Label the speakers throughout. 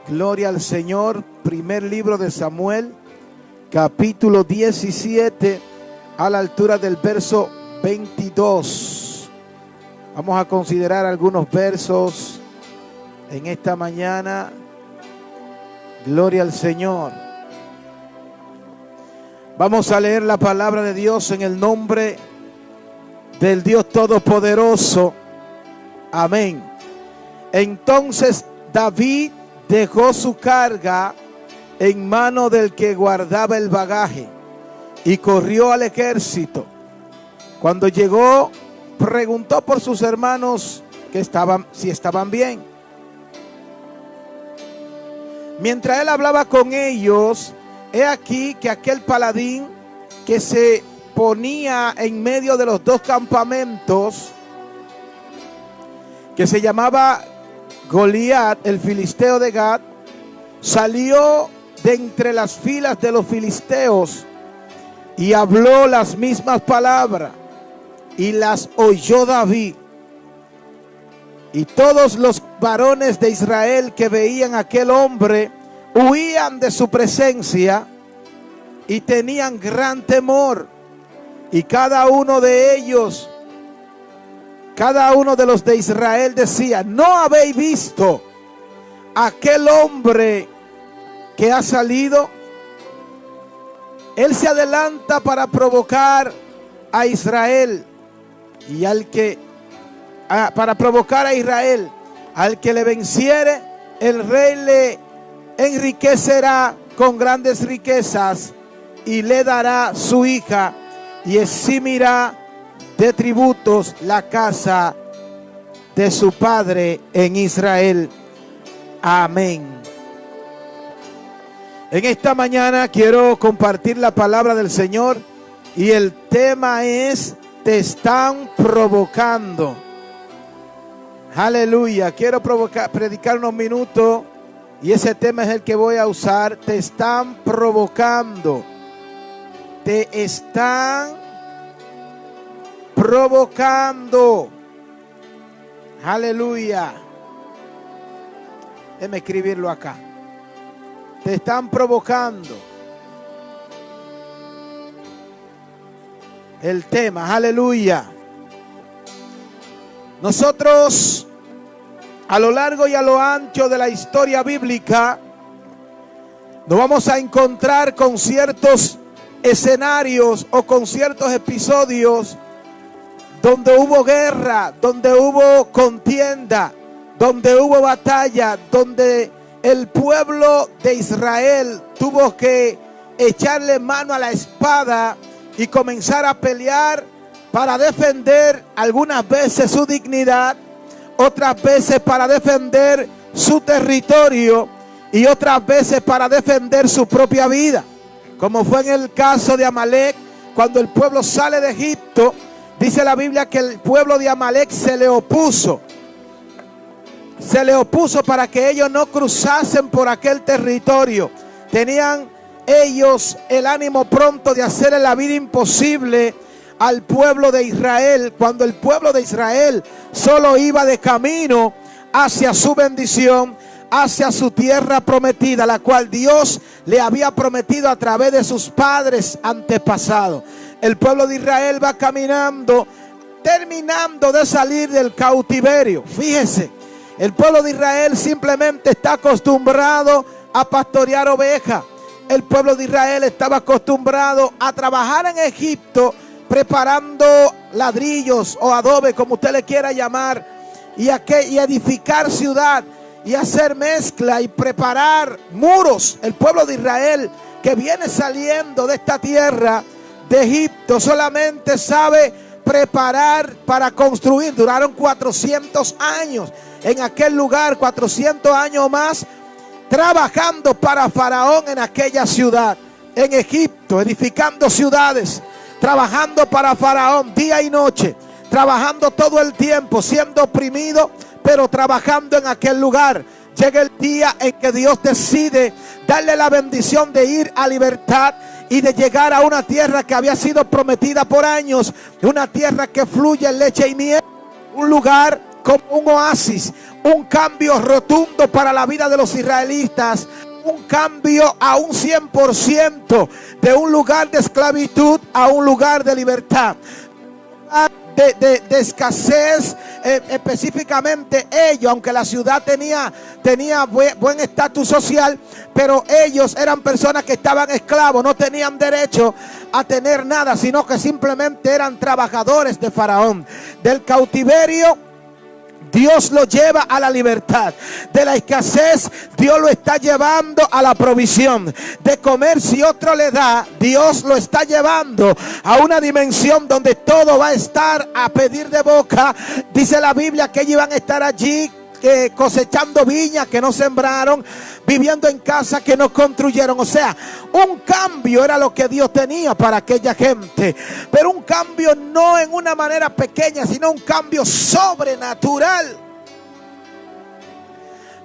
Speaker 1: Gloria al Señor. Primer libro de Samuel, capítulo 17, a la altura del verso 22. Vamos a considerar algunos versos en esta mañana. Gloria al Señor. Vamos a leer la palabra de Dios en el nombre del Dios Todopoderoso. Amén. Entonces David dejó su carga en mano del que guardaba el bagaje y corrió al ejército. Cuando llegó, preguntó por sus hermanos si estaban bien. Mientras él hablaba con ellos, he aquí que aquel paladín que se ponía en medio de los dos campamentos, que se llamaba Goliat, el filisteo de Gat, salió de entre las filas de los filisteos y habló las mismas palabras, y las oyó David. Y todos los varones de Israel que veían a aquel hombre huían de su presencia y tenían gran temor. Y cada uno de ellos, cada uno de los de Israel decía: ¿no habéis visto aquel hombre que ha salido? Él se adelanta para provocar a Israel, y para provocar a Israel. Al que le venciere, el rey le enriquecerá con grandes riquezas y le dará su hija, y eximirá de tributos la casa de su padre en Israel. Amén. En esta mañana quiero compartir la palabra del Señor, y el tema es: te están provocando. Aleluya. Quiero predicar unos minutos, y ese tema es el que voy a usar. Te están provocando. Te están provocando. Aleluya. Déjame escribirlo acá. Te están provocando. El tema, aleluya. Nosotros, a lo largo y a lo ancho de la historia bíblica, nos vamos a encontrar con ciertos escenarios o con ciertos episodios donde hubo guerra, donde hubo contienda, donde hubo batalla, donde el pueblo de Israel tuvo que echarle mano a la espada y comenzar a pelear para defender algunas veces su dignidad, otras veces para defender su territorio y otras veces para defender su propia vida. Como fue en el caso de Amalek, cuando el pueblo sale de Egipto, dice la Biblia que el pueblo de Amalek se le opuso. Se le opuso para que ellos no cruzasen por aquel territorio. Tenían ellos el ánimo pronto de hacerle la vida imposible al pueblo de Israel, cuando el pueblo de Israel solo iba de camino hacia su bendición, hacia su tierra prometida, la cual Dios le había prometido a través de sus padres antepasados. El pueblo de Israel va caminando, terminando de salir del cautiverio. Fíjese, el pueblo de Israel simplemente está acostumbrado a pastorear ovejas. El pueblo de Israel estaba acostumbrado a trabajar en Egipto, preparando ladrillos o adobe, como usted le quiera llamar, y edificar ciudad, y hacer mezcla y preparar muros. El pueblo de Israel, que viene saliendo de esta tierra de Egipto, solamente sabe preparar para construir. Duraron 400 años en aquel lugar, 400 años más, trabajando para Faraón en aquella ciudad, en Egipto, edificando ciudades, trabajando para Faraón día y noche, trabajando todo el tiempo, siendo oprimido, pero trabajando en aquel lugar. Llega el día en que Dios decide darle la bendición de ir a libertad y de llegar a una tierra que había sido prometida por años, una tierra que fluye en leche y miel, un lugar como un oasis, un cambio rotundo para la vida de los israelitas, un cambio a un 100% de un lugar de esclavitud a un lugar de libertad. De escasez, específicamente ellos, aunque la ciudad tenía buen estatus social, pero ellos eran personas que estaban esclavos, no tenían derecho a tener nada, sino que simplemente eran trabajadores de Faraón. Del cautiverio Dios lo lleva a la libertad. De la escasez Dios lo está llevando a la provisión. De comer si otro le da, Dios lo está llevando a una dimensión donde todo va a estar a pedir de boca. Dice la Biblia que ellos iban a estar allí cosechando viñas que no sembraron, viviendo en casas que no construyeron. O sea, un cambio era lo que Dios tenía para aquella gente, pero un cambio no en una manera pequeña, sino un cambio sobrenatural.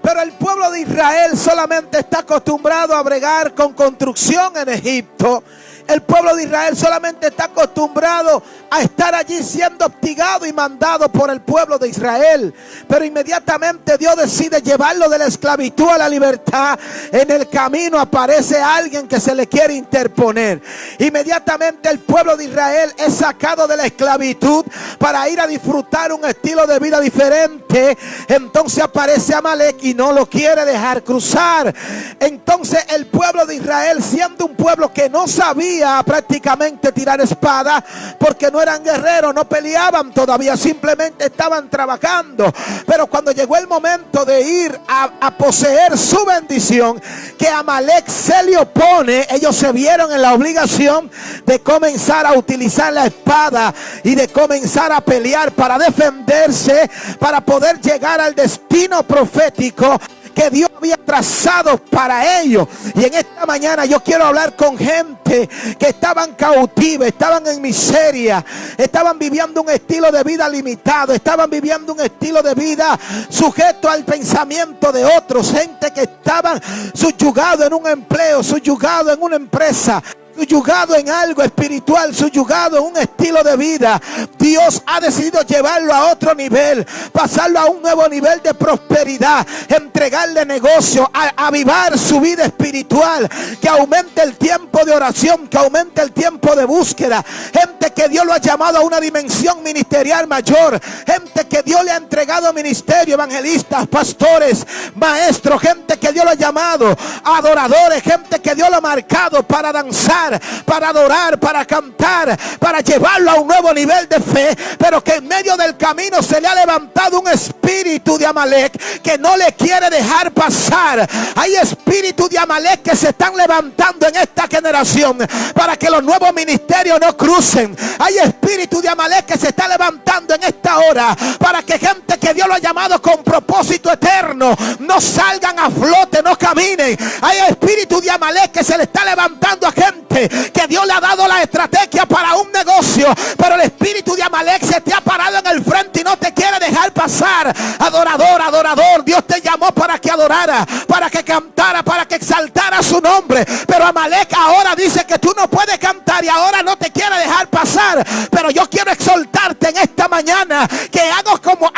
Speaker 1: Pero el pueblo de Israel solamente está acostumbrado a bregar con construcción en Egipto. El pueblo de Israel solamente está acostumbrado a estar allí siendo hostigado y mandado por el pueblo de Israel. Pero inmediatamente Dios decide llevarlo de la esclavitud a la libertad. En el camino aparece alguien que se le quiere interponer. Inmediatamente el pueblo de Israel es sacado de la esclavitud para ir a disfrutar un estilo de vida diferente. Entonces aparece Amalek y no lo quiere dejar cruzar. Entonces el pueblo de Israel, siendo un pueblo que no sabía prácticamente tirar espada, porque no eran guerreros, no peleaban todavía, simplemente estaban trabajando. Pero cuando llegó el momento de ir a poseer su bendición, que Amalek se le opone, ellos se vieron en la obligación de comenzar a utilizar la espada y de comenzar a pelear para defenderse, para poder llegar al destino profético que Dios había trazado para ellos. Y en esta mañana yo quiero hablar con gente que estaban cautivos, estaban en miseria, estaban viviendo un estilo de vida limitado, estaban viviendo un estilo de vida sujeto al pensamiento de otros, gente que estaban subyugados en un empleo, subyugados en una empresa, subyugado en algo espiritual, subyugado en un estilo de vida. Dios ha decidido llevarlo a otro nivel, pasarlo a un nuevo nivel de prosperidad, entregarle negocio, avivar su vida espiritual, que aumente el tiempo de oración, que aumente el tiempo de búsqueda. Gente que Dios lo ha llamado a una dimensión ministerial mayor, gente que Dios le ha entregado ministerio, evangelistas, pastores, maestros, gente que Dios lo ha llamado adoradores, gente que Dios lo ha marcado para danzar, para adorar, para cantar, para llevarlo a un nuevo nivel de fe, pero que en medio del camino se le ha levantado un espíritu de Amalek que no le quiere dejar pasar. Hay espíritus de Amalek que se están levantando en esta generación para que los nuevos ministerios no crucen. Hay espíritu de Amalek que se está levantando en esta hora para que gente que Dios lo ha llamado con propósito eterno no salgan a flote, no caminen. Hay espíritu de Amalek que se le está levantando a gente que Dios le ha dado la estrategia para un negocio, pero el espíritu de Amalek se te ha parado en el frente y no te quiere dejar pasar. Adorador, adorador, Dios te llamó para que adorara, para que cantara, para que exaltara su nombre, pero Amalek ahora dice que tú no puedes cantar y ahora no te quiere dejar pasar. Pero yo quiero exhortarte en esta mañana que haga como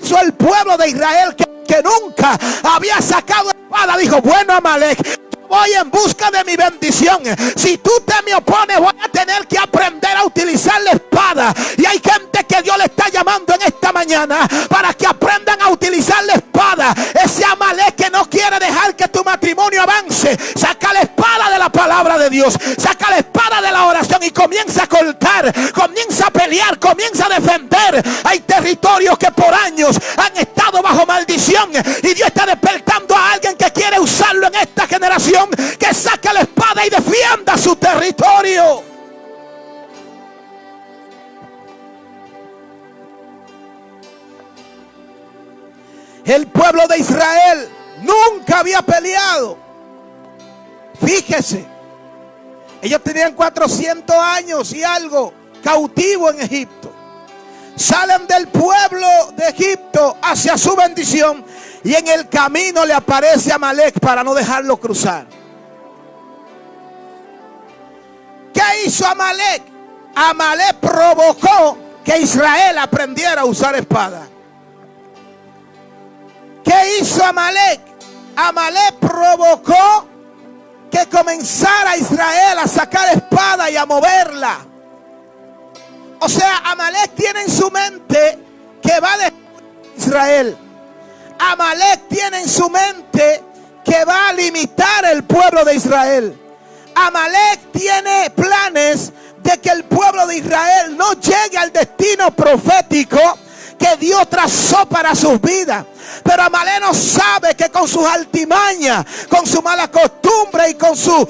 Speaker 1: hizo el pueblo de Israel, que nunca había sacado espada. Dijo: bueno, Amalek, voy en busca de mi bendición. Si tú te me opones, voy a tener que aprender a utilizar la espada. Y hay gente que Dios le está llamando en esta mañana para que aprendan a utilizar la espada. Ese Amalek que no quiere dejar que tu matrimonio avance, saca la espada de la palabra de Dios, saca la espada de la oración y comienza a cortar, comienza a pelear, comienza a defender. Hay territorios que por años han estado bajo maldición y Dios está despertando a alguien que quiere usarlo en esta generación, que saque la espada y defienda su territorio. El pueblo de Israel nunca había peleado. Fíjese, ellos tenían 400 años y algo cautivo en Egipto. Salen del pueblo de Egipto hacia su bendición y en el camino le aparece Amalek para no dejarlo cruzar. ¿Qué hizo Amalek? Amalek provocó que Israel aprendiera a usar espada. ¿Qué hizo Amalek? Amalek provocó que comenzara Israel a sacar espada y a moverla. O sea, Amalek tiene en su mente que va a destruir Israel. Amalek tiene en su mente que va a limitar el pueblo de Israel. Amalek tiene planes de que el pueblo de Israel no llegue al destino profético que Dios trazó para sus vidas. Pero Amalek no sabe que con sus altimañas, con su mala costumbre y con su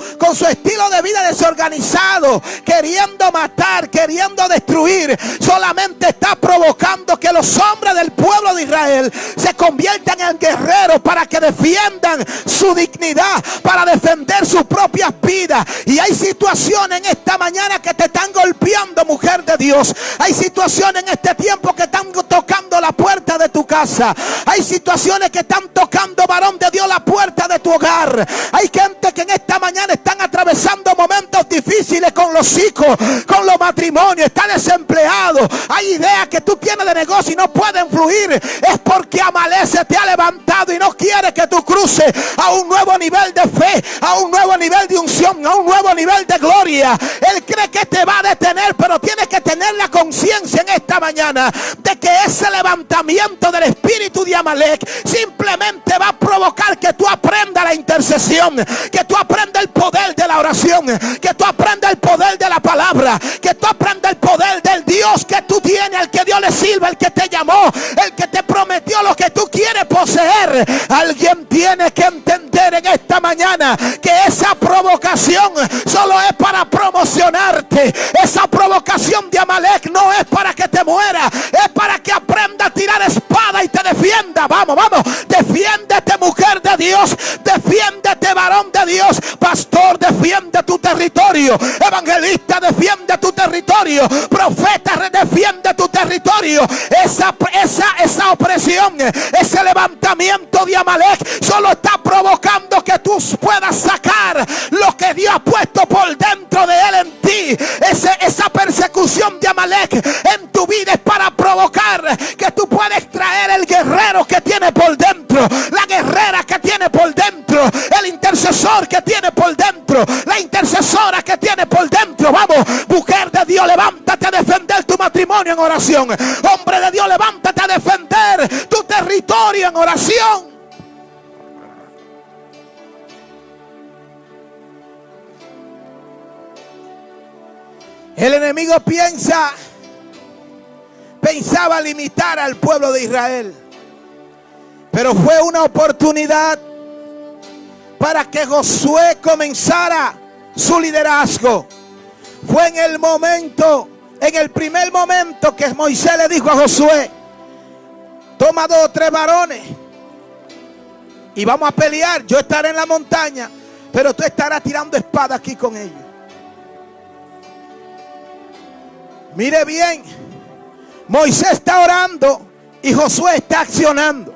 Speaker 1: estilo de vida desorganizado, queriendo matar, queriendo destruir, solamente está provocando que los hombres del pueblo de Israel se conviertan en guerreros para que defiendan su dignidad, para defender sus propias vidas. Y hay situaciones en esta mañana que te están golpeando, mujer de Dios. Hay situaciones en este tiempo que están tocando la puerta de tu casa. Hay situaciones que están tocando, varón de Dios, la puerta de tu hogar. Hay gente que en esta mañana están atravesando momentos difíciles con los hijos, con los matrimonios, está desempleado. Hay ideas que tú tienes de negocio y no pueden fluir. Es porque Amalek se te ha levantado y no quiere que tú cruces a un nuevo nivel de fe, a un nuevo nivel de unción, a un nuevo nivel de gloria. Él cree que te va a detener, pero tienes que tener la conciencia en esta mañana de que ese levantamiento del espíritu de Amalek simplemente va a provocar que tú aprendas la intercesión, que tú aprendas el poder de la oración, que tú aprendas el poder de la palabra, que tú aprendas el poder del Dios que tú tienes, al que Dios le sirve, el que te llamó, el que te prometió lo que tú quieres poseer. Alguien tiene que entender en esta mañana que esa provocación solo es para promocionarte. Esa provocación de Amalek no es para que te mueras, es para que aprenda a tirar espada y te defienda. Vamos, defiéndete, mujer de Dios, defiéndete, varón de Dios, pastor, defiende tu territorio, evangelista, defiende tu territorio, profeta, defiende tu territorio. Esa opresión, ese levantamiento de Amalek solo está provocando que tú puedas sacar lo que Dios ha puesto por dentro de él en ti. Esa persecución de Amalek en tu vida es para provocar que tú puedas extraer el guerrero que tiene por dentro, la guerrera que tiene por dentro, el intercesor que tiene por dentro, la intercesora que tiene por dentro. Vamos, mujer de Dios, levántate a defender tu matrimonio en oración. Hombre de Dios, levántate a defender tu territorio en oración. El enemigo pensaba limitar al pueblo de Israel, pero fue una oportunidad para que Josué comenzara su liderazgo. Fue en el primer momento que Moisés le dijo a Josué: toma 2 o 3 varones y vamos a pelear. Yo estaré en la montaña, pero tú estarás tirando espada aquí con ellos. Mire bien, Moisés está orando y Josué está accionando.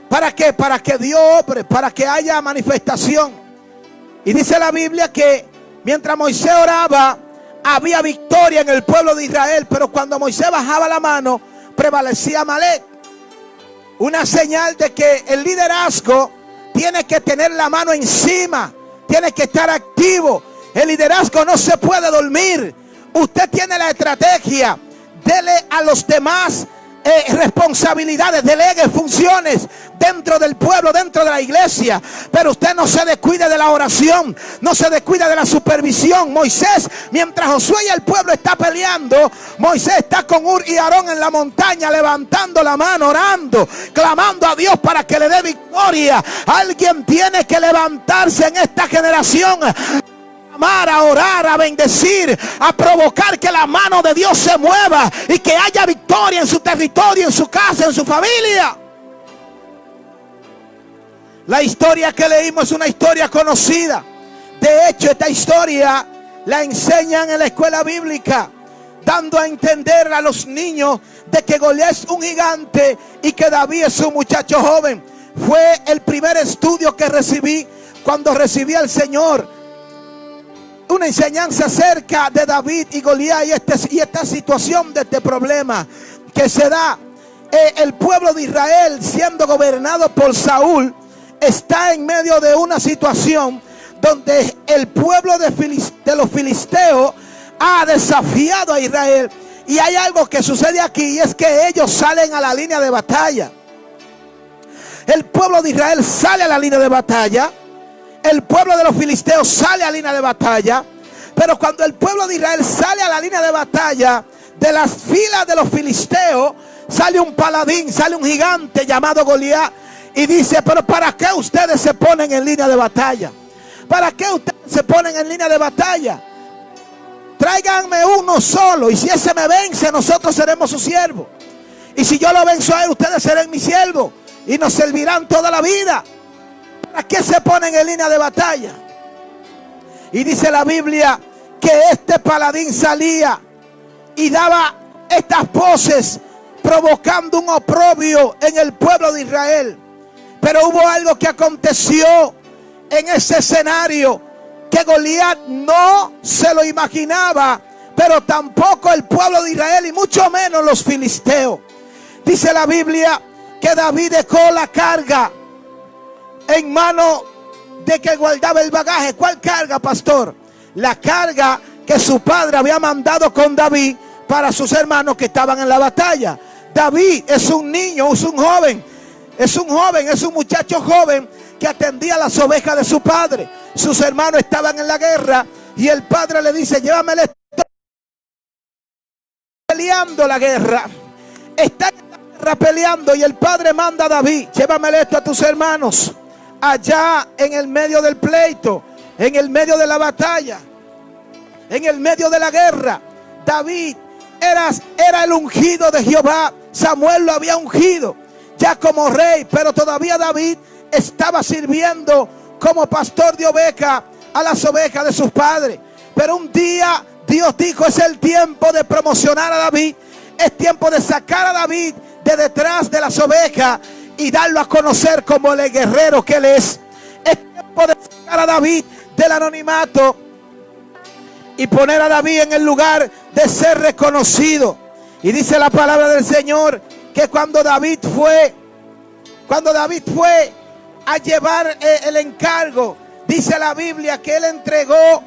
Speaker 1: ¿Para qué? Para que Dios obre, para que haya manifestación. Y dice la Biblia que mientras Moisés oraba, había victoria en el pueblo de Israel. Pero cuando Moisés bajaba la mano, prevalecía Amalek. Una señal de que el liderazgo tiene que tener la mano encima, tiene que estar activo. El liderazgo no se puede dormir. Usted tiene la estrategia. Dele a los demás responsabilidades, delegue funciones dentro del pueblo, dentro de la iglesia, pero usted no se descuide de la oración, no se descuida de la supervisión. Moisés, mientras Josué y el pueblo está peleando, Moisés está con Ur y Aarón en la montaña, levantando la mano, orando, clamando a Dios para que le dé victoria. Alguien tiene que levantarse en esta generación, a orar, a bendecir, a provocar que la mano de Dios se mueva y que haya victoria en su territorio, en su casa, en su familia. La historia que leímos es una historia conocida. De hecho, esta historia la enseñan en la escuela bíblica, dando a entender a los niños de que Goliat es un gigante y que David es un muchacho joven. Fue el primer estudio que recibí cuando recibí al Señor. Una enseñanza acerca de David y Goliat y esta situación de este problema que se da. el pueblo de Israel, siendo gobernado por Saúl, está en medio de una situación donde el pueblo de los filisteos ha desafiado a Israel. Y hay algo que sucede aquí, y es que ellos salen a la línea de batalla. El pueblo de Israel sale a la línea de batalla. El pueblo de los filisteos sale a la línea de batalla. Pero cuando el pueblo de Israel sale a la línea de batalla, de las filas de los filisteos sale un paladín, sale un gigante llamado Goliat, y dice: pero ¿para qué ustedes se ponen en línea de batalla? ¿Para qué ustedes se ponen en línea de batalla? Tráiganme uno solo, y si ese me vence, nosotros seremos su siervo. Y si yo lo venzo a él, ustedes serán mi siervo y nos servirán toda la vida. ¿Para qué se ponen en línea de batalla? Y dice la Biblia que este paladín salía y daba estas voces, provocando un oprobio en el pueblo de Israel. Pero hubo algo que aconteció en ese escenario que Goliat no se lo imaginaba, pero tampoco el pueblo de Israel, y mucho menos los filisteos. Dice la Biblia que David dejó la carga en mano de que guardaba el bagaje. ¿Cuál carga, pastor? La carga que su padre había mandado con David para sus hermanos que estaban en la batalla. David es un niño, es un joven, es un muchacho joven que atendía las ovejas de su padre. Sus hermanos estaban en la guerra y el padre le dice: llévamele, estoy peleando la guerra. Está en la guerra peleando, y el padre manda a David: llévamele esto a tus hermanos. Allá en el medio del pleito, en el medio de la batalla, en el medio de la guerra, David era el ungido de Jehová. Samuel lo había ungido ya como rey, pero todavía David estaba sirviendo como pastor de ovejas a las ovejas de sus padres. Pero un día Dios dijo: es el tiempo de promocionar a David, es tiempo de sacar a David de detrás de las ovejas y darlo a conocer como el guerrero que él es. Es tiempo de sacar a David del anonimato y poner a David en el lugar de ser reconocido. Y dice la palabra del Señor que cuando David fue a llevar el encargo, dice la Biblia que él entregó,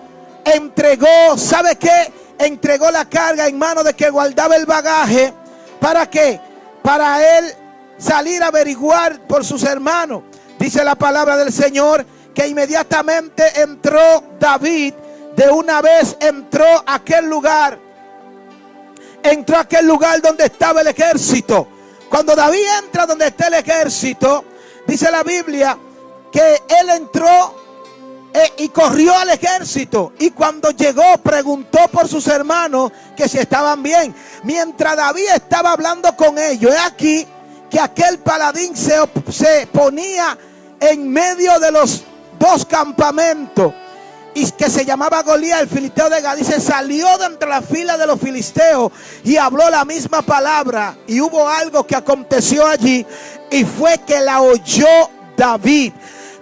Speaker 1: ¿sabe qué? Entregó la carga en manos de que guardaba el bagaje. ¿Para qué? Para él salir a averiguar por sus hermanos. Dice la palabra del Señor que inmediatamente entró David, de una vez entró a aquel lugar donde estaba el ejército. Cuando David entra donde está el ejército, dice la Biblia que él entró y corrió al ejército, y cuando llegó preguntó por sus hermanos que si estaban bien. Mientras David estaba hablando con ellos, es aquí que aquel paladín se ponía en medio de los dos campamentos, y que se llamaba Goliat, el filisteo de Gat. Dice: salió de entre la fila de los filisteos y habló la misma palabra. Y hubo algo que aconteció allí, y fue que la oyó David.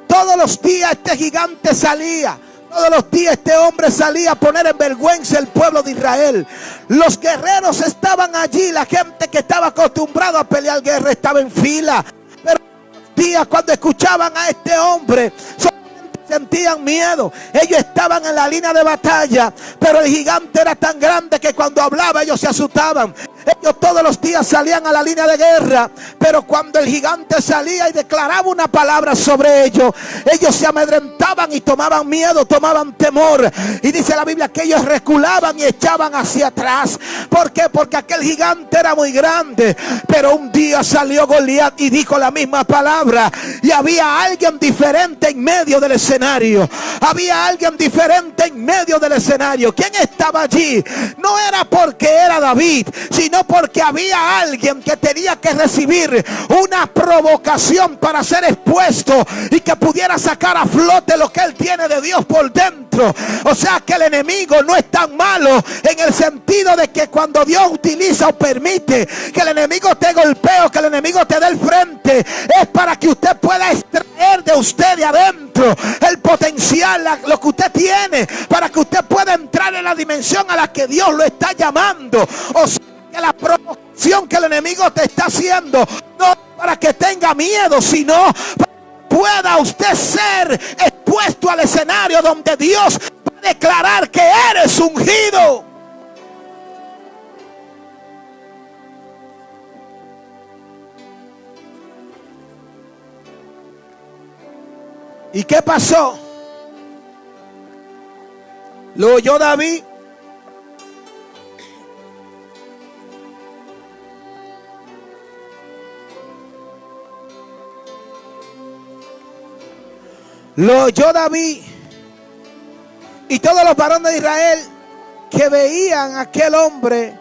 Speaker 1: Todos los días este gigante salía. Todos los días este hombre salía a poner en vergüenza el pueblo de Israel. Los guerreros estaban allí. La gente que estaba acostumbrada a pelear guerra estaba en fila. Pero los días, cuando escuchaban a este hombre, sentían miedo. Ellos estaban en la línea de batalla, pero el gigante era tan grande que cuando hablaba ellos se asustaban. Ellos todos los días salían a la línea de guerra, pero cuando el gigante salía y declaraba una palabra sobre ellos, ellos se amedrentaban y tomaban miedo, tomaban temor. Y dice la Biblia que ellos reculaban y echaban hacia atrás. ¿Por qué? Porque aquel gigante era muy grande. Pero un día salió Goliat y dijo la misma palabra, y había alguien diferente en medio del escenario. Había alguien diferente en medio del escenario. ¿Quién estaba allí? No era porque era David, sino porque había alguien que tenía que recibir una provocación para ser expuesto y que pudiera sacar a flote lo que él tiene de Dios por dentro. O sea que el enemigo no es tan malo, en el sentido de que cuando Dios utiliza o permite que el enemigo te golpee o que el enemigo te dé el frente, es para que usted pueda extraer de usted de adentro el potencial, lo que usted tiene, para que usted pueda entrar en la dimensión a la que Dios lo está llamando. O sea que la provocación que el enemigo te está haciendo, no para que tenga miedo, sino para que pueda usted ser expuesto al escenario donde Dios va a declarar que eres ungido. ¿Y qué pasó? Lo oyó David. Lo oyó David y todos los varones de Israel que veían a aquel hombre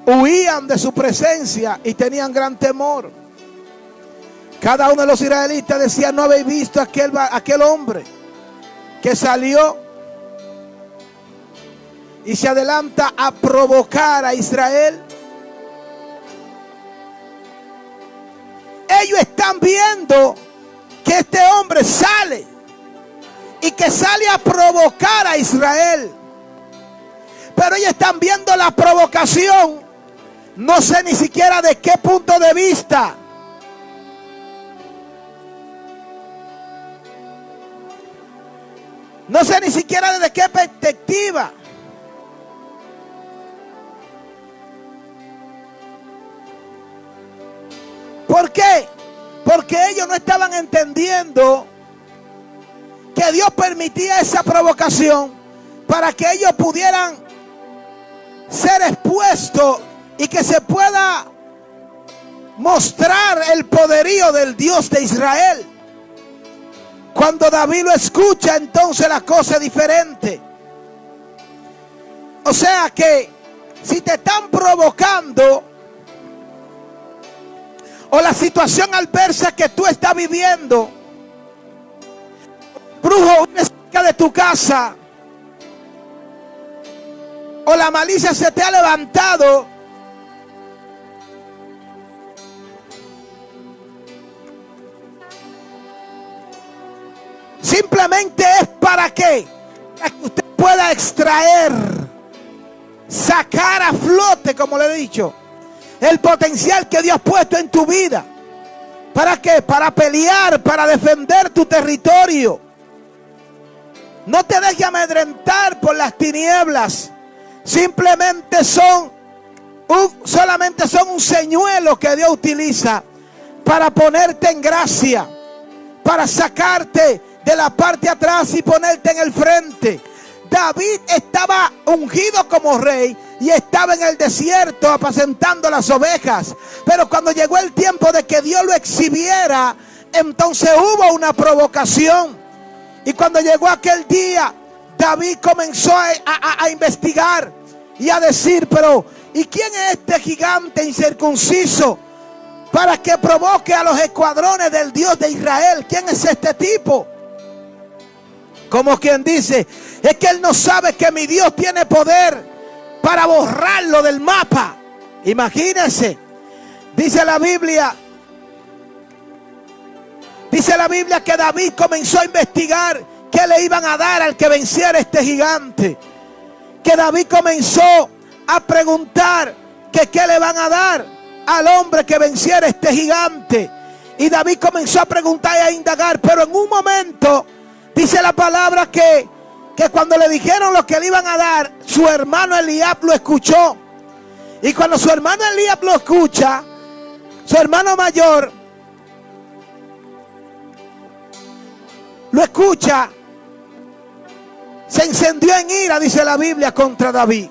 Speaker 1: huían de su presencia y tenían gran temor. Cada uno de los israelitas decía: no habéis visto aquel hombre que salió y se adelanta a provocar a Israel. Ellos están viendo que este hombre sale y que sale a provocar a Israel, pero ellos están viendo la provocación, no sé ni siquiera de qué punto de vista. No sé ni siquiera desde qué perspectiva. ¿Por qué? Porque ellos no estaban entendiendo que Dios permitía esa provocación para que ellos pudieran ser expuestos y que se pueda mostrar el poderío del Dios de Israel. Cuando David lo escucha, entonces la cosa es diferente. O sea que si te están provocando, o la situación adversa que tú estás viviendo, brujo cerca de tu casa, o la malicia se te ha levantado, simplemente es para que usted pueda extraer, sacar a flote, como le he dicho, el potencial que Dios ha puesto en tu vida. ¿Para qué? Para pelear, para defender tu territorio. No te dejes amedrentar por las tinieblas. Simplemente solamente son un señuelo que Dios utiliza para ponerte en gracia, para sacarte de la parte atrás y ponerte en el frente. David estaba ungido como rey y estaba en el desierto apacentando las ovejas, pero cuando llegó el tiempo de que Dios lo exhibiera, entonces hubo una provocación. Y cuando llegó aquel día, David comenzó a investigar y a decir: pero ¿y quién es este gigante incircunciso para que provoque a los escuadrones del Dios de Israel? ¿Quién es este tipo? Como quien dice: es que él no sabe que mi Dios tiene poder para borrarlo del mapa. Imagínense. Dice la Biblia que David comenzó a investigar qué le iban a dar al que venciera este gigante. Que David comenzó a preguntar que qué le van a dar al hombre que venciera este gigante. Y David comenzó a preguntar y a indagar, pero en un momento dice la palabra que cuando le dijeron lo que le iban a dar, su hermano Eliab lo escuchó. Y cuando su hermano Eliab lo escucha, su hermano mayor lo escucha, se encendió en ira, dice la Biblia, contra David.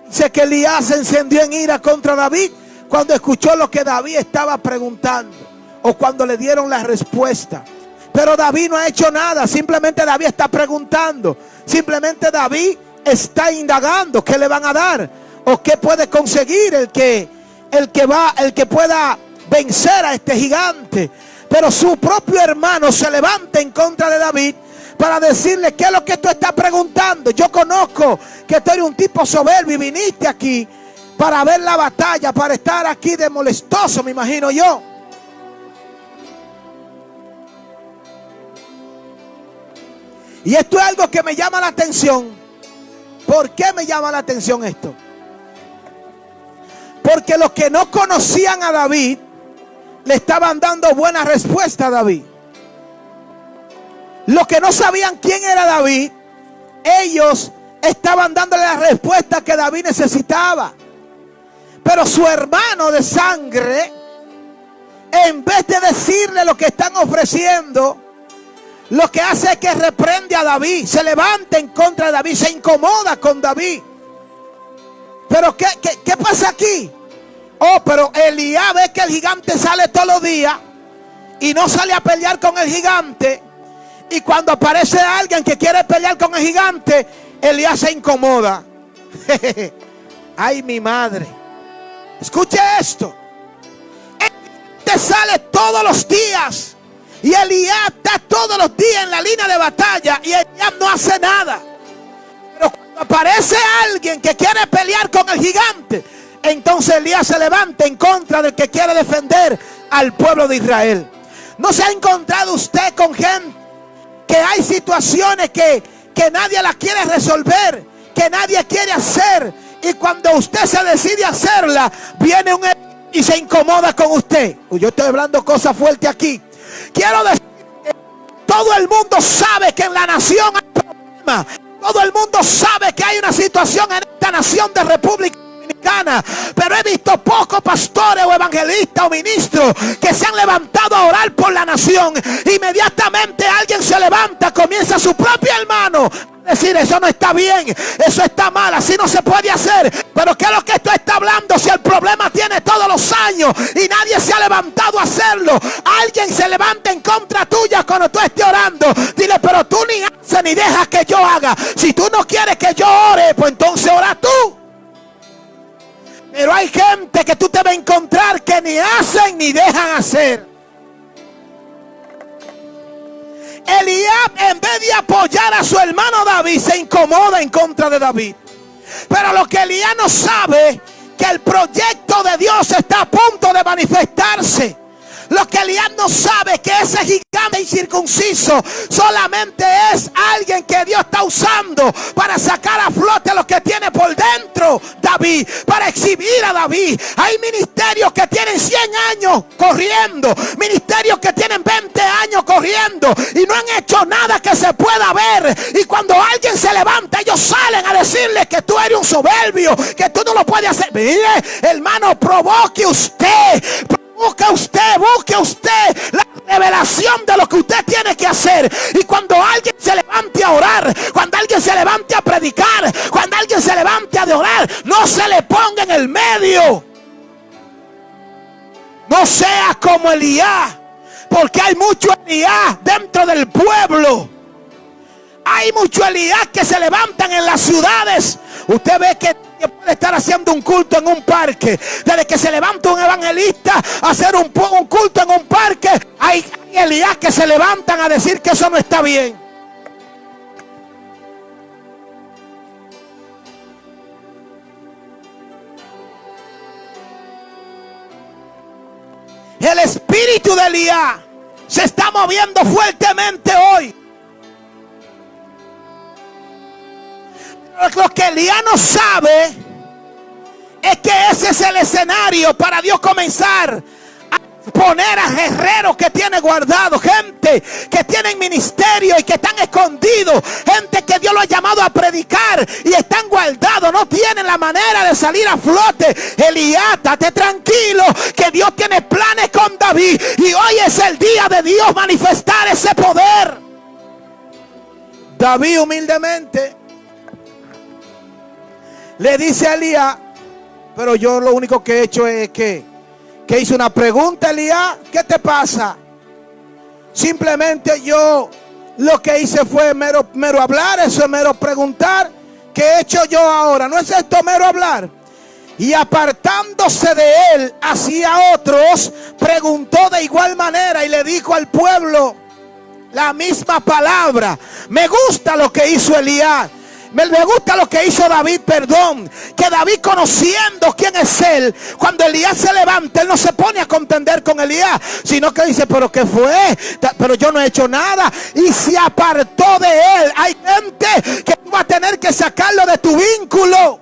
Speaker 1: Dice que Eliab se encendió en ira contra David cuando escuchó lo que David estaba preguntando, o cuando le dieron la respuesta. Pero David no ha hecho nada, simplemente David está preguntando, simplemente David está indagando qué le van a dar o qué puede conseguir el que pueda vencer a este gigante. Pero su propio hermano se levanta en contra de David para decirle: ¿qué es lo que tú estás preguntando? Yo conozco que tú eres un tipo soberbio y viniste aquí para ver la batalla, para estar aquí de molestoso, me imagino yo. Y esto es algo que me llama la atención. ¿Por qué me llama la atención esto? Porque los que no conocían a David le estaban dando buena respuesta a David. Los que no sabían quién era David, ellos estaban dándole la respuesta que David necesitaba. Pero su hermano de sangre, en vez de decirle lo que están ofreciendo, lo que hace es que reprende a David, se levanta en contra de David, se incomoda con David. Pero ¿qué pasa aquí? Oh, pero Elías ve que el gigante sale todos los días y no sale a pelear con el gigante. Y cuando aparece alguien que quiere pelear con el gigante, Elías se incomoda. Ay, mi madre. Escuche esto. El gigante sale todos los días y Elías está todos los días en la línea de batalla y Elías no hace nada. Pero cuando aparece alguien que quiere pelear con el gigante, entonces Elías se levanta en contra del que quiere defender al pueblo de Israel. ¿No se ha encontrado usted con gente que hay situaciones que nadie las quiere resolver, que nadie quiere hacer, y cuando usted se decide hacerla, viene un y se incomoda con usted? Yo estoy hablando cosas fuertes aquí. Quiero decir que todo el mundo sabe que en la nación hay problemas. Todo el mundo sabe que hay una situación en esta nación de República Dominicana, pero he visto pocos pastores o evangelistas o ministros que se han levantado a orar por la nación. Inmediatamente alguien se levanta, comienza su propio hermano a decir: eso no está bien, eso está mal, así no se puede hacer. Pero ¿qué es lo que esto está hablando? Si el problema tiene todos los años y nadie se ha levantado a hacerlo, alguien se levanta en contra tuya cuando tú estés orando. Dile: pero tú ni haces ni dejas que yo haga. Si tú no quieres que yo ore, pues entonces ora tú. Pero hay gente que tú te vas a encontrar que ni hacen ni dejan hacer. Eliab, en vez de apoyar a su hermano David, se incomoda en contra de David. Pero lo que Eliab no sabe, que el proyecto de Dios está a punto de manifestarse. Lo que Eliab no sabe, que ese gigante incircunciso solamente es alguien que Dios está usando para sacar a flote lo que tiene por dentro David, para exhibir a David. Hay ministerios que tienen 100 años corriendo, ministerios que tienen 20 años corriendo y no han hecho nada que se pueda ver. Y cuando alguien se levanta, ellos salen a decirle que tú eres un soberbio, que tú no lo puedes hacer. Mire, hermano, busque usted la revelación de lo que usted tiene que hacer. Y cuando alguien se levante a orar, cuando alguien se levante a predicar, cuando alguien se levante a adorar, no se le ponga en el medio. No sea como Elías, porque hay mucho Elías dentro del pueblo. Hay muchos Elías que se levantan en las ciudades. Usted ve que puede estar haciendo un culto en un parque. Desde que se levanta un evangelista a hacer un culto en un parque, hay Elías que se levantan a decir que eso no está bien. El espíritu de Elías se está moviendo fuertemente hoy. Lo que Elías no sabe es que ese es el escenario para Dios comenzar a poner a guerreros que tiene guardados, gente que tienen ministerio y que están escondidos, gente que Dios lo ha llamado a predicar y están guardados, no tienen la manera de salir a flote. Elías, estate tranquilo, que Dios tiene planes con David y hoy es el día de Dios manifestar ese poder. David humildemente le dice a Elías: pero yo lo único que he hecho es que hice una pregunta. Elías, ¿qué te pasa? Simplemente yo lo que hice fue mero hablar. Eso es mero preguntar. ¿Qué he hecho yo ahora? ¿No es esto mero hablar? Y apartándose de él hacia otros, preguntó de igual manera y le dijo al pueblo la misma palabra. Me gusta lo que hizo Elías. Me gusta lo que hizo David, perdón. Que David, conociendo quién es él, cuando Elías se levanta, él no se pone a contender con Elías, sino que dice: pero ¿qué fue? Pero yo no he hecho nada. Y se apartó de él. Hay gente que tú vas a tener que sacarlo de tu vínculo.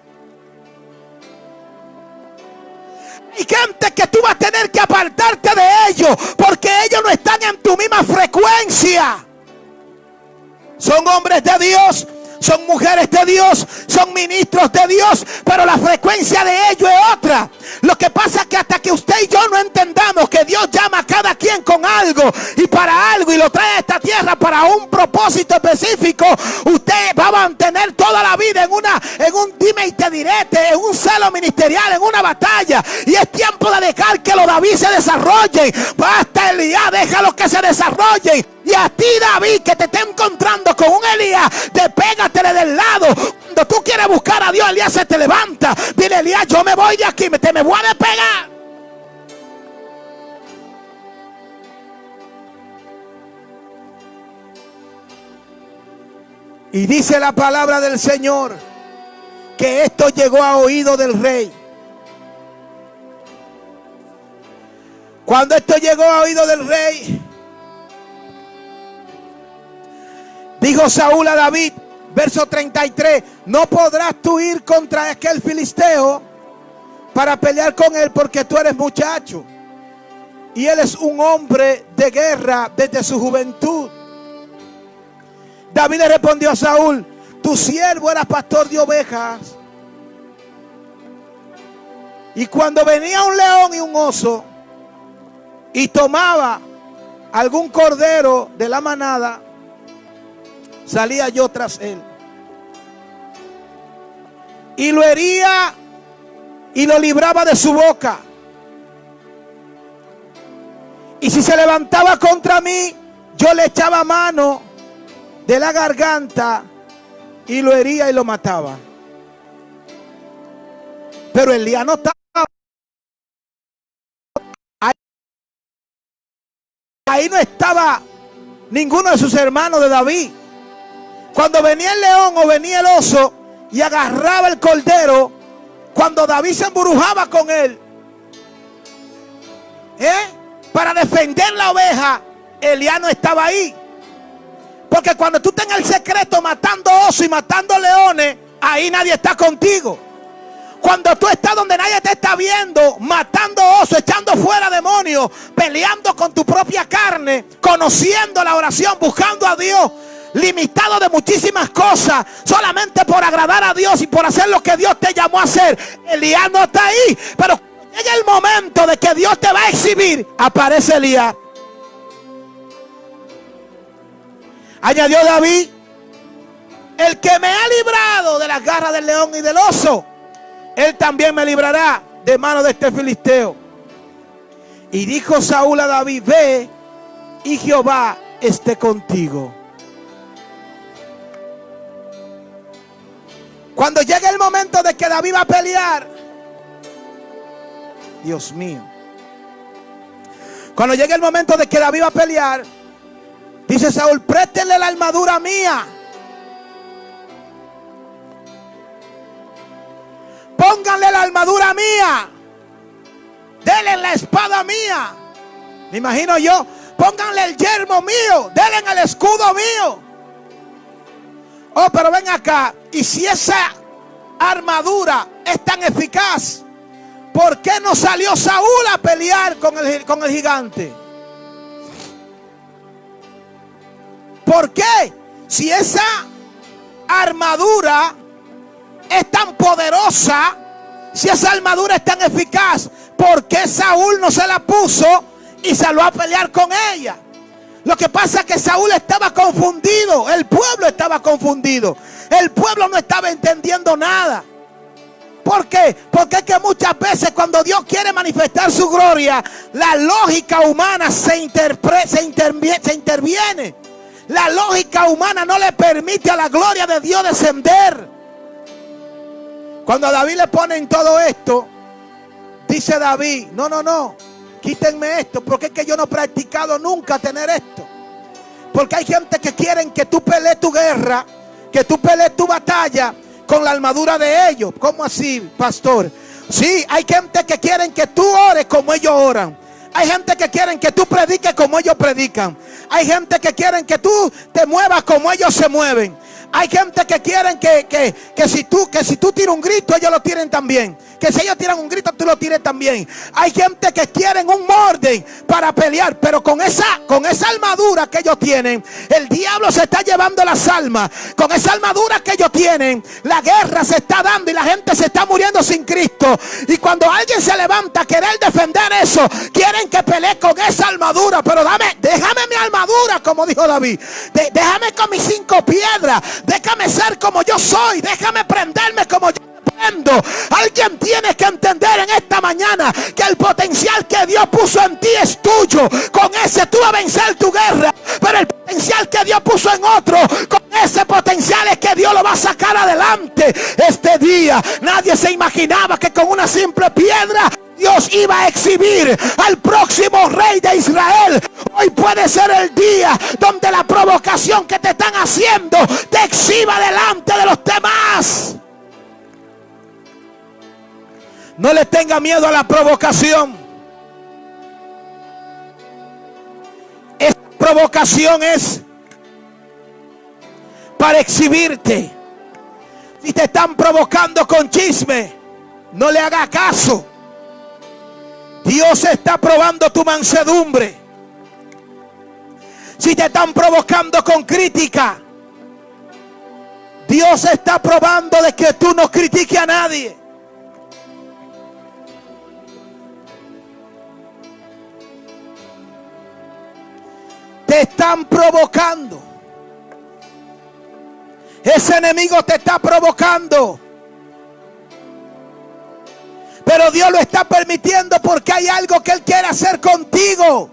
Speaker 1: Hay gente que tú vas a tener que apartarte de ellos, porque ellos no están en tu misma frecuencia. Son hombres de Dios, son mujeres de Dios, son ministros de Dios, pero la frecuencia de ellos es otra. Lo que pasa es que hasta que usted y yo no entendamos que Dios llama a cada quien con algo y para algo, y lo trae a esta tierra para un propósito específico, usted va a mantener toda la vida en un dime y te direte, en un celo ministerial, en una batalla. Y es tiempo de dejar que los David se desarrollen. Basta, Elías, déjalo que se desarrollen. Y a ti, David, que te esté encontrando con un Elías, despégatele del lado. Cuando tú quieres buscar a Dios, Elías se te levanta. Dile, Elías, yo me voy de aquí, me voy a despegar. Y dice la palabra del Señor que esto llegó a oído del rey. Cuando esto llegó a oído del rey, dijo Saúl a David, verso 33, no podrás tú ir contra aquel filisteo para pelear con él, porque tú eres muchacho y él es un hombre de guerra desde su juventud. David le respondió a Saúl, tu siervo era pastor de ovejas, y cuando venía un león y un oso y tomaba algún cordero de la manada, salía yo tras él y lo hería y lo libraba de su boca. Y si se levantaba contra mí, yo le echaba mano de la garganta y lo hería y lo mataba. Pero Elías no estaba ahí, no estaba ninguno de sus hermanos de David. Cuando venía el león o venía el oso y agarraba el cordero, cuando David se embrujaba con él, para defender la oveja, Elías no estaba ahí. Porque cuando tú estás en el secreto matando osos y matando leones, ahí nadie está contigo. Cuando tú estás donde nadie te está viendo, matando osos, echando fuera demonios, peleando con tu propia carne, conociendo la oración, buscando a Dios, limitado de muchísimas cosas, solamente por agradar a Dios y por hacer lo que Dios te llamó a hacer, Elías no está ahí. Pero cuando llega el momento de que Dios te va a exhibir, aparece Elías. Añadió David, el que me ha librado de las garras del león y del oso, él también me librará de mano de este filisteo. Y dijo Saúl a David, ve y Jehová esté contigo. Cuando llegue el momento de que David va a pelear, Dios mío, cuando llegue el momento de que David va a pelear, dice Saúl, préstenle la armadura mía, pónganle la armadura mía, denle la espada mía, me imagino yo, pónganle el yermo mío, denle el escudo mío. Oh, pero ven acá, y si esa armadura es tan eficaz, ¿por qué no salió Saúl a pelear con el gigante? ¿Por qué? Si esa armadura es tan poderosa, si esa armadura es tan eficaz, ¿por qué Saúl no se la puso y salió a pelear con ella? Lo que pasa es que Saúl estaba confundido, el pueblo estaba confundido, el pueblo no estaba entendiendo nada. ¿Por qué? Porque es que muchas veces cuando Dios quiere manifestar su gloria, la lógica humana se interviene. La lógica humana no le permite a la gloria de Dios descender. Cuando a David le ponen todo esto, dice David, no, quítenme esto, porque es que yo no he practicado nunca tener esto. Porque hay gente que quieren que tú pelees tu guerra, que tú pelees tu batalla con la armadura de ellos. ¿Cómo así, pastor? Sí, hay gente que quieren que tú ores como ellos oran. Hay gente que quieren que tú prediques como ellos predican. Hay gente que quieren que tú te muevas como ellos se mueven. Hay gente que quieren que si tú tiras un grito, ellos lo tiren también. que si ellos tiran un grito, tú lo tires también. Hay gente que quieren un orden para pelear, pero con esa armadura que ellos tienen, el diablo se está llevando las almas. Con esa armadura que ellos tienen, la guerra se está dando y la gente se está muriendo sin Cristo. Y cuando alguien se levanta a querer defender eso, quieren que pelee con esa armadura. Pero déjame mi armadura, como dijo David. Déjame con mis 5 piedras. Déjame ser como yo soy. Déjame prenderme como yo prendo. Alguien tiene que entender en esta mañana que el potencial que Dios puso en ti es tuyo. Con ese tú vas a vencer tu guerra. Pero el potencial que Dios puso en otro, con ese potencial es que Dios lo va a sacar adelante. Este día nadie se imaginaba que con una simple piedra Dios iba a exhibir al próximo rey de Israel. Hoy puede ser el día donde la provocación que te están haciendo te exhiba delante de los demás. No le tenga miedo a la provocación. Esta provocación es para exhibirte. Si te están provocando con chisme, no le haga caso. Dios está probando tu mansedumbre. Si te están provocando con crítica, Dios está probando de que tú no critiques a nadie. Te están provocando. Ese enemigo te está provocando. Pero Dios lo está permitiendo porque hay algo que Él quiere hacer contigo.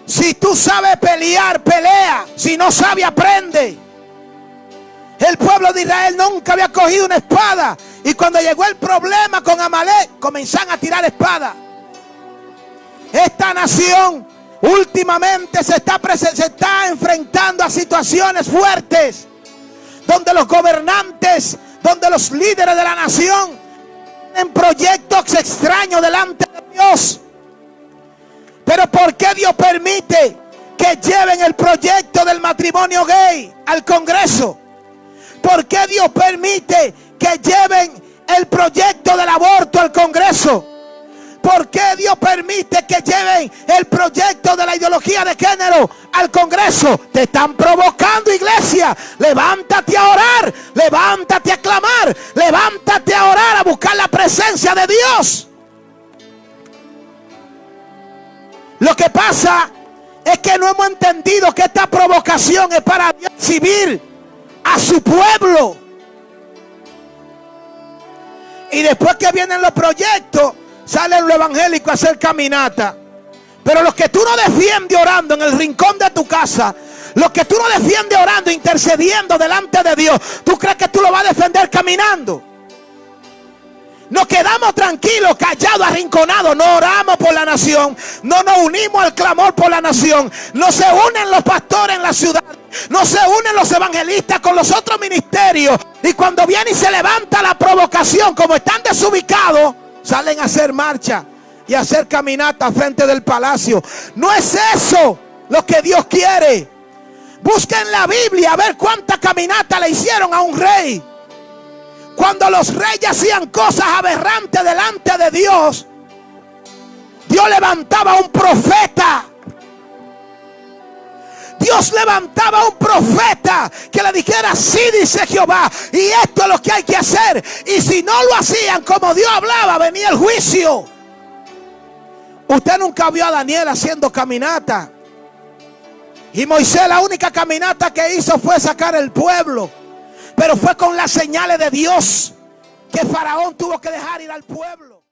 Speaker 1: Si tú sabes pelear, pelea. Si no sabes, aprende. El pueblo de Israel nunca había cogido una espada. Y cuando llegó el problema con Amalek, comenzaron a tirar espada. Esta nación últimamente se está enfrentando a situaciones fuertes. Donde los gobernantes, donde los líderes de la nación tienen proyectos extraños delante de Dios. Pero ¿por qué Dios permite que lleven el proyecto del matrimonio gay al Congreso? ¿Por qué Dios permite que lleven el proyecto del aborto al Congreso? ¿Por qué Dios permite que lleven el proyecto de la ideología de género al Congreso? Te están provocando, iglesia. Levántate a orar, levántate a clamar, levántate a orar, a buscar la presencia de Dios. Lo que pasa es que no hemos entendido que esta provocación es para Dios exhibir a su pueblo. Y después que vienen los proyectos, salen los evangélicos a hacer caminata. Pero los que tú no defiendes orando en el rincón de tu casa, los que tú no defiendes orando, intercediendo delante de Dios, ¿tú crees que tú lo vas a defender caminando? Nos quedamos tranquilos, callados, arrinconados. No oramos por la nación. No nos unimos al clamor por la nación. No se unen los pastores en la ciudad. No se unen los evangelistas con los otros ministerios. Y cuando viene y se levanta la provocación, como están desubicados, salen a hacer marcha y a hacer caminata frente del palacio. No es eso lo que Dios quiere. Busquen la Biblia a ver cuánta caminata le hicieron a un rey. Cuando los reyes hacían cosas aberrantes delante de Dios, Dios levantaba un profeta. Dios levantaba un profeta que le dijera: así dice Jehová, y esto es lo que hay que hacer. Y si no lo hacían como Dios hablaba, venía el juicio. Usted nunca vio a Daniel haciendo caminata. Y Moisés, la única caminata que hizo fue sacar el pueblo. Pero fue con las señales de Dios que Faraón tuvo que dejar ir al pueblo.